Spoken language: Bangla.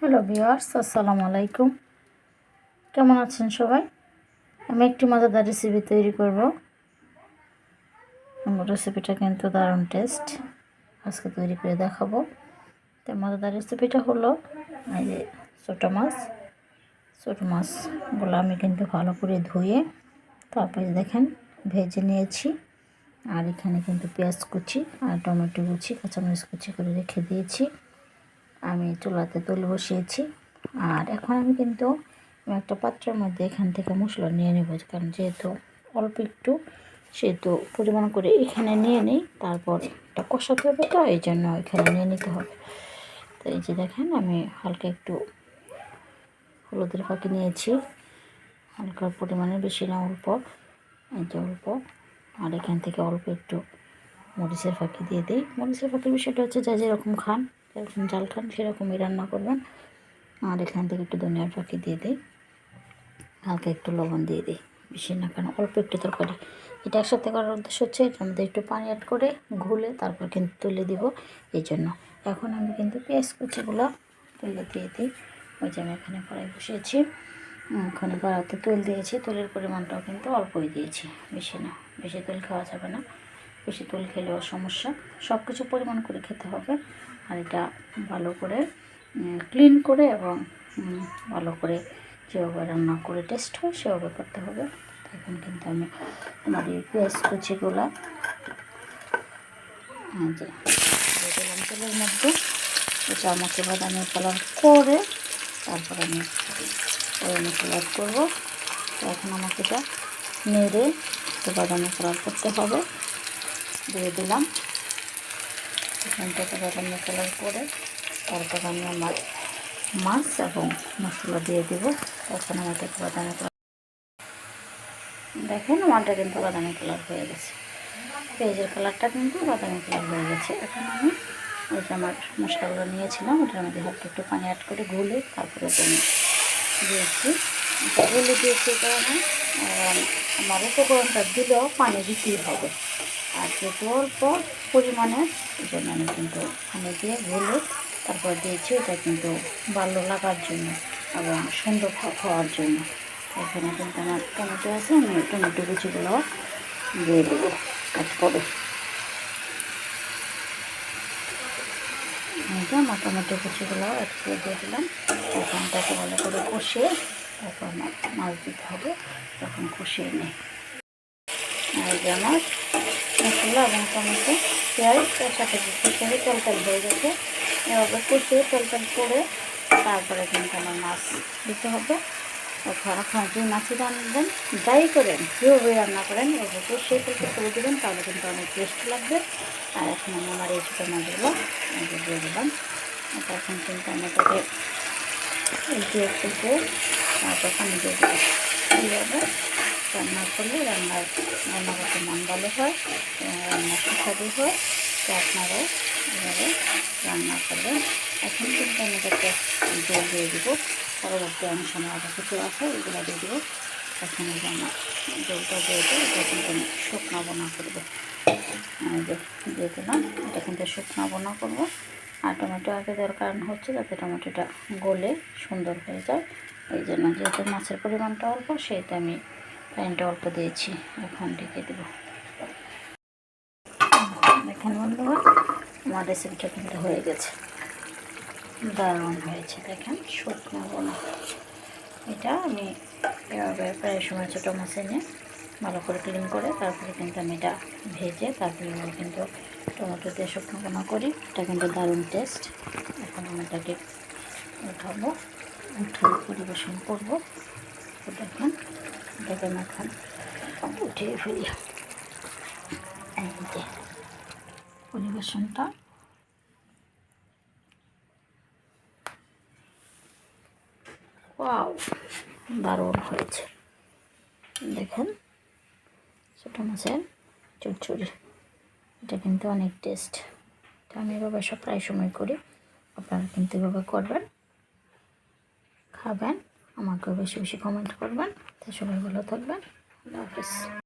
হ্যালো ভিউয়ার্স, আসসালামু আলাইকুম। কেমন আছেন সবাই? আমি একটি মজাদার রেসিপি তৈরি করব। রেসিপিটা কিন্তু দারুণ টেস্ট, আজকে তৈরি করে দেখাবো। তো মজাদার রেসিপিটা হলো এই যে ছোটো মাছগুলো আমি কিন্তু ভালো করে ধুয়ে তারপরে দেখেন ভেজে নিয়েছি। আর এখানে কিন্তু পেঁয়াজ কুচি আর টমেটো কুচি কাঁচামরিচ কুচি করে রেখে দিয়েছি। আমি চুলাতে তেল বসিয়েছি। আর এখন আমি কিন্তু একটা পাত্রের মধ্যে এখান থেকে মশলা নিয়ে নেব, কারণ যেহেতু অল্প একটু সেহেতু পরিমাণ করে এখানে নিয়ে নিই, তারপর এটা কষাতে হবে, তো এই জন্য এখানে নিয়ে নিতে হবে। তো এই যে দেখেন আমি হালকা একটু হলুদের ফাঁকি নিয়েছি, হালকা পরিমাণে, বেশি না, অল্প, এই যে অল্প। আর এখান থেকে অল্প একটু মরিচের ফাঁকি দিয়ে দিই। মরিচের ফাঁকির বিষয়টা হচ্ছে যা যেরকম খান, যেরকম জাল খান সেরকমই রান্না করবেন। আর এখান থেকে একটু ধনিয়ার ফাঁকি দিয়ে দিই, হালকা একটু লবণ দিয়ে দিই, বেশি না, কারণ অল্প একটু তরকারি। এটা একসাথে করার উদ্দেশ্য হচ্ছে এটার মধ্যে একটু পানি অ্যাড করে ঘুলে তারপর কিন্তু তুলে দিব, এই জন্য। এখন আমি কিন্তু পেঁয়াজ কুচিগুলো তুলে দিয়ে দিই। ওই যে আমি এখানে কড়াই বসিয়েছি, ওখানে কড়াইতে তেল দিয়েছি, তেলের পরিমাণটাও কিন্তু অল্পই দিয়েছি, বেশি না। বেশি তেল খাওয়া যাবে না, বেশি তেল খেলেও সমস্যা। সব কিছু পরিমাণ করে খেতে হবে। আর এটা ভালো করে ক্লিন করে এবং ভালো করে যেভাবে রান্না করে টেস্ট হয় সেভাবে করতে হবে। এখন কিন্তু আমি আমার এই পেঁয়াজ কুচিগুলো যে দিয়ে দিলাম তেলের মধ্যে। এটা আমাকে বাদামি কালার করে তারপর আমি ওই মশলা অ্যাড করবো। তো এখন আমাকে এটা নেড়ে একটু বাদামি কালার করতে হবে। দিয়ে দিলাম, এখান থেকে বাদামি কালার করে তারপর আমি আমার মাছ এবং মশলা দিয়ে দেবো। তখন আমাদের বাদামি কালার, দেখেন আমারটা কিন্তু বাদামি কালার হয়ে গেছে, পেঁয়াজের কালারটা কিন্তু বাদামি কালার হয়ে গেছে। এখন আমি ওই যে আমার মশলাগুলো নিয়েছিলাম ওটার মধ্যে হালকা একটু পানি অ্যাড করে গুলে তারপরে আমি দিয়েছি। গুলে দিয়েছি কারণে আমার উপকরণটা দিলেও পানি দিতেই হবে। আর যেহেতু অল্প পরিমাণে, এই জন্য আমি কিন্তু পানি দিয়ে গুলে তারপর দিয়েছি। এটা কিন্তু ভালো লাগার জন্য এবং সুন্দর খাওয়ার জন্য। এখানে কিন্তু আমার টমেটো আছে, আমি টমেটো কুচিগুলো দিয়ে দেবো অ্যাড করে। আমার টমেটো কুচিগুলো অ্যাড করে দিয়ে দিলাম। এখন তাকে ভালো করে কষিয়ে তারপর মাছ দিতে হবে, তখন কষিয়ে নিই। আর যে আমার মশলা এবং টমেটো পেঁয়াজ তার সাথে কষিয়ে তেল হয়ে গেছে, এভাবে কষিয়ে তেল করে তারপরে কিন্তু আমার মাছ দিতে হবে। এখন আপনার যে মাছই রান্নাবেন, যাই করেন, যেভাবে রান্না করেন ওইভাবে সেই তেলটা করে দেবেন, তাহলে কিন্তু অনেক টেস্ট লাগবে। আর এখন আমি আমার এই ছোটো মাছগুলো দিয়ে দিলাম। এখন কিন্তু আমি তাকে উল্টিয়ে ফুটিয়ে তারপর পানি দিয়ে দেবো। এইভাবে রান্না করলে রান্না করতে মন ভালো হয় এবং রান্না সুস্বাদু হয়। তো আপনারাও এভাবে রান্না করবেন। এখন কিন্তু আমি তাকে জল দিয়ে দেবো। পরবর্তী অংশ আমার আরও কিছু আছে, ওইগুলো দিয়ে দেবো। এখন এই যে আমার জলটা দিয়ে দেবো, এটা কিন্তু আমি শুকনো বোনা করবো। দিয়ে দিলাম, এটা কিন্তু শুকনো বোনা করবো। আর টমেটো আগে দেওয়ার কারণ হচ্ছে যাতে টমেটোটা গলে সুন্দর হয়ে যায়, এই জন্য। যেহেতু মাছের পরিমাণটা অল্প সেইটা আমি পানিটা অল্প দিয়েছি। এখন ঢেকে দেবো। দেখেন বন্ধুরা, আমার রেসিপিটা কিন্তু হয়ে গেছে, দারুণ হয়েছে। দেখেন শুকনো বোনা, এটা আমি এভাবে প্রায় সময় ছোটো মাছ এনে ভালো করে ক্লিন করে তারপরে কিন্তু আমি এটা ভেজে তারপরে কিন্তু টমেটো দিয়ে শুকনো বোনা করি। এটা কিন্তু দারুণ টেস্ট। এখন আমি এটাকে উঠাবো, উঠে পরিবেশন করবো। তো দেখেন এটাকে আমি এখন উঠিয়ে ফেলি। এই যে পরিবেশনটা, ওয়াও, দারুণ হয়েছে। দেখেন ছোটো মাছের চচ্চড়ি, এটা কিন্তু অনেক টেস্ট। তো আমি এভাবে সব প্রায় সময় করি, আপনারা কিন্তু এভাবে করবেন, খাবেন, আমাকেও বেশি বেশি কমেন্ট করবেন। তো সবাই ভালো থাকবেন, আল্লাহ হাফেজ।